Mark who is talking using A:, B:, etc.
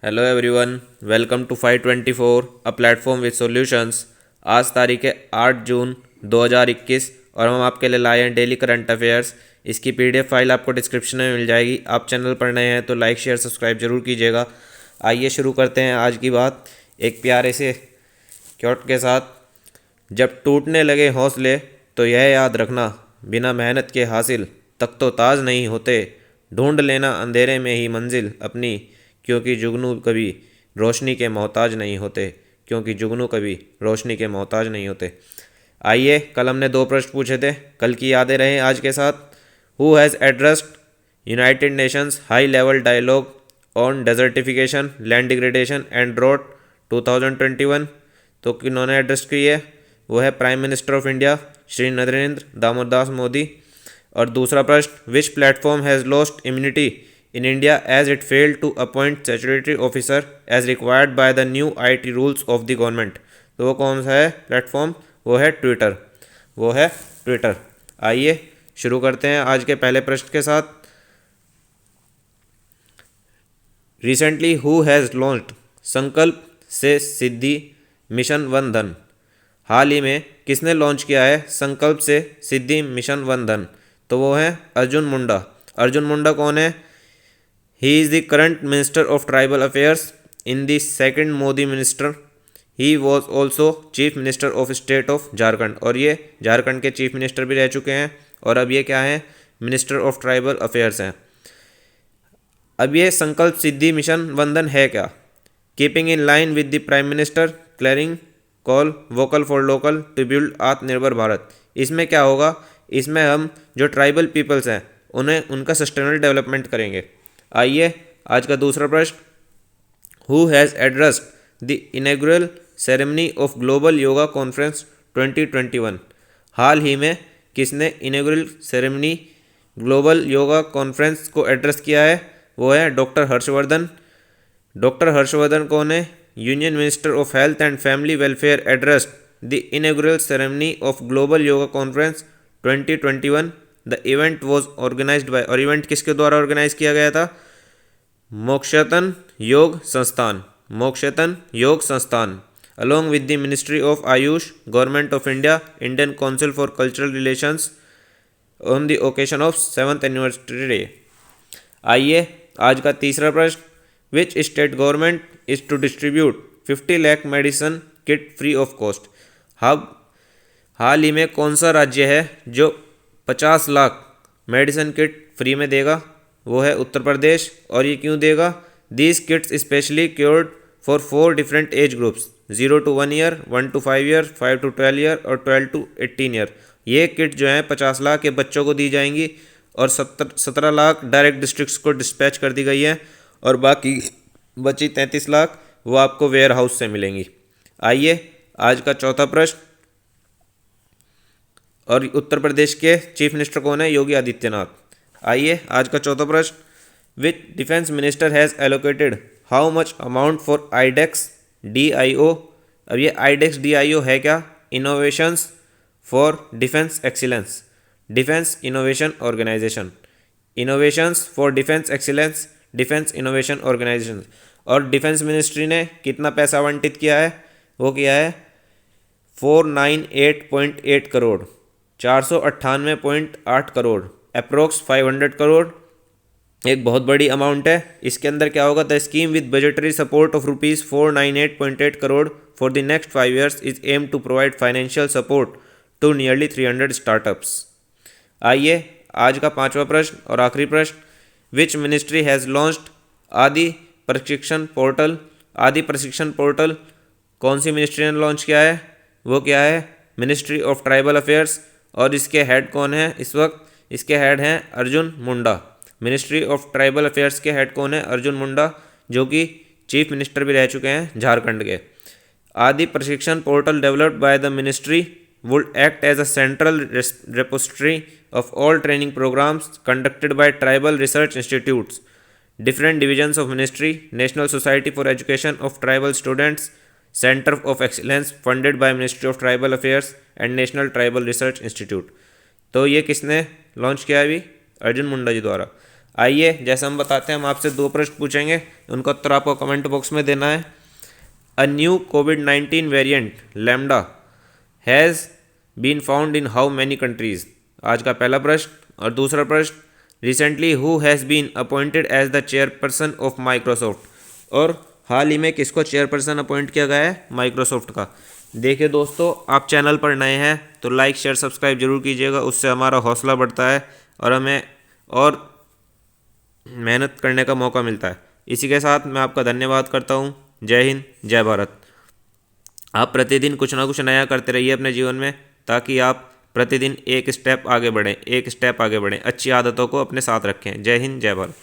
A: Hello everyone, welcome to 524 a platform with solutions. आज तारीख है 8 जून 2021 और हम आपके लिए लाए हैं डेली करंट अफेयर्स। इसकी पीडीएफ फाइल आपको डिस्क्रिप्शन में मिल जाएगी। आप चैनल पर नए हैं तो लाइक शेयर सब्सक्राइब जरूर कीजिएगा। आइए शुरू करते हैं आज की बात एक प्यारे से क्योट के साथ। जब टूटने लगे हौसले तो यह याद रखना, बिना मेहनत के हासिल तक तो ताज नहीं होते। ढूंढ लेना अंधेरे में ही मंजिल अपनी, क्योंकि जुगनू कभी रोशनी के मोहताज नहीं होते। क्योंकि जुगनू कभी रोशनी के मोहताज नहीं होते। आइए, कल हमने 2 प्रश्न पूछे थे, कल की यादें रहें आज के साथ। Who has addressed United Nations high level dialogue on desertification, land degradation and drought 2021? तो किन्होंने एड्रेस की है? वो है prime minister of India Shri Narendra Damodar Modi. और दूसरा प्रश्न, which platform has lost immunity in India as it failed to appoint statutory officer as required by the new IT rules of the government? तो वो कौन सा है प्लेटफॉर्म? वो है ट्विटर। वो है ट्विटर। आइए शुरू करते हैं आज के पहले प्रश्न के साथ। रिसेंटली हु हैज़ लॉन्च्ड संकल्प से सिद्धि मिशन वन धन? हाल ही में किसने लॉन्च किया है संकल्प से सिद्धि मिशन वन धन? तो वो है अर्जुन मुंडा। अर्जुन मुंडा कौन है? He is the current Minister of Tribal Affairs in the second Modi minister. He was also Chief Minister of State of Jharkhand, और ये झारखंड के चीफ मिनिस्टर भी रह चुके हैं। और अब ये क्या है? मिनिस्टर ऑफ ट्राइबल अफेयर्स हैं। अब ये संकल्प सिद्धि मिशन वंदन है क्या? Keeping in line with the prime minister clearing call vocal for local to build Atmanirbhar Bharat. इसमें क्या होगा? इसमें हम जो ट्राइबल पीपल्स हैं उन्हें उनका सस्टेनेबल डेवलपमेंट करेंगे। आइए आज का दूसरा प्रश्न, who has addressed the inaugural ceremony of global yoga conference 2021? हाल ही में किसने inaugural ceremony global yoga conference को एड्रेस किया है? वो है डॉक्टर हर्षवर्धन। डॉक्टर हर्षवर्धन कौन है? Union minister of health and family welfare addressed the inaugural ceremony of global yoga conference 2021। The event was organized by, और इवेंट किसके द्वारा ऑर्गेनाइज किया गया था? मोक्षतन योग संस्थान। Mokshatan Yog Sansthan along with the ministry of AYUSH, government of India, Indian council for cultural relations on the occasion of 7th anniversary day. आइए आज का तीसरा प्रश्न, which state government is to distribute 50 lakh medicine kit free of cost? हाल ही में कौन सा राज्य है जो 50 लाख मेडिसिन किट फ्री में देगा? वो है उत्तर प्रदेश। और ये क्यों देगा? These kits specially cured for 4 different age groups, 0 to 1 year, 1 to 5 year, 5 to 12 year और 12 to 18 year। ये किट जो है 50 लाख के बच्चों को दी जाएंगी और 17 लाख डायरेक्ट डिस्ट्रिक्ट्स को डिस्पैच कर दी गई है, और बाकी बची 33 लाख वो आपको वेयर हाउस से मिलेंगी। आइए आज का चौथा प्रश्न, और उत्तर प्रदेश के चीफ मिनिस्टर कौन है? योगी आदित्यनाथ। आइए आज का चौथा प्रश्न, which defence minister has allocated how much amount for iDEX DIO? अब ये आईडेक्स DIO है क्या? Innovations for defence excellence, defence innovation organisation. Innovations for defence excellence, defence innovation organisation. और डिफेंस मिनिस्ट्री ने कितना पैसा आवंटित किया है? वो किया है 498.8 करोड़, 498.8 करोड़, अप्रोक्स 500 करोड़। एक बहुत बड़ी अमाउंट है। इसके अंदर क्या होगा? The scheme with budgetary support of ₹498.8 crore for the next 5 years is aim to provide financial support to nearly 300 startups. आइए आज का पांचवा प्रश्न और आखिरी प्रश्न, विच मिनिस्ट्री हैज़ लॉन्च्ड आदि प्रशिक्षण पोर्टल? आदि प्रशिक्षण पोर्टल कौन सी मिनिस्ट्री ने लॉन्च किया है? वो क्या है? Ministry of tribal affairs. और इसके हेड कौन है इस वक्त? इसके हेड हैं Arjun Munda. Ministry of tribal affairs के हेड कौन है? अर्जुन मुंडा, जो कि चीफ मिनिस्टर भी रह चुके हैं झारखंड के। Adi Prashikshan portal developed by the ministry would act as a central repository of all training programs conducted by tribal research institutes, different divisions of ministry, National Society for Education of Tribal Students, Center of Excellence funded by Ministry of Tribal Affairs and National Tribal Research Institute। तो ये किसने launch किया अभी? अर्जुन मुंडा जी द्वारा। आइए जैसे हम बताते हैं, हम आपसे 2 प्रश्न पूछेंगे, उनका उत्तर आपको कमेंट बॉक्स में देना है। अ न्यू कोविड-19 variant lambda has been found in how many countries. आज का पहला प्रश्न। और दूसरा प्रश्न, recently who has been appointed as the chairperson of Microsoft. और हाल ही में किसको चेयरपर्सन अपॉइंट किया गया है माइक्रोसॉफ्ट का। देखिए दोस्तों, आप चैनल पर नए हैं तो लाइक शेयर सब्सक्राइब जरूर कीजिएगा, उससे हमारा हौसला बढ़ता है और हमें और मेहनत करने का मौका मिलता है। इसी के साथ मैं आपका धन्यवाद करता हूँ। जय हिंद, जय भारत। आप प्रतिदिन कुछ ना कुछ नया करते रहिए अपने जीवन में, ताकि आप प्रतिदिन एक स्टेप आगे बढ़ें, अच्छी आदतों को अपने साथ रखें। जय हिंद, जय भारत।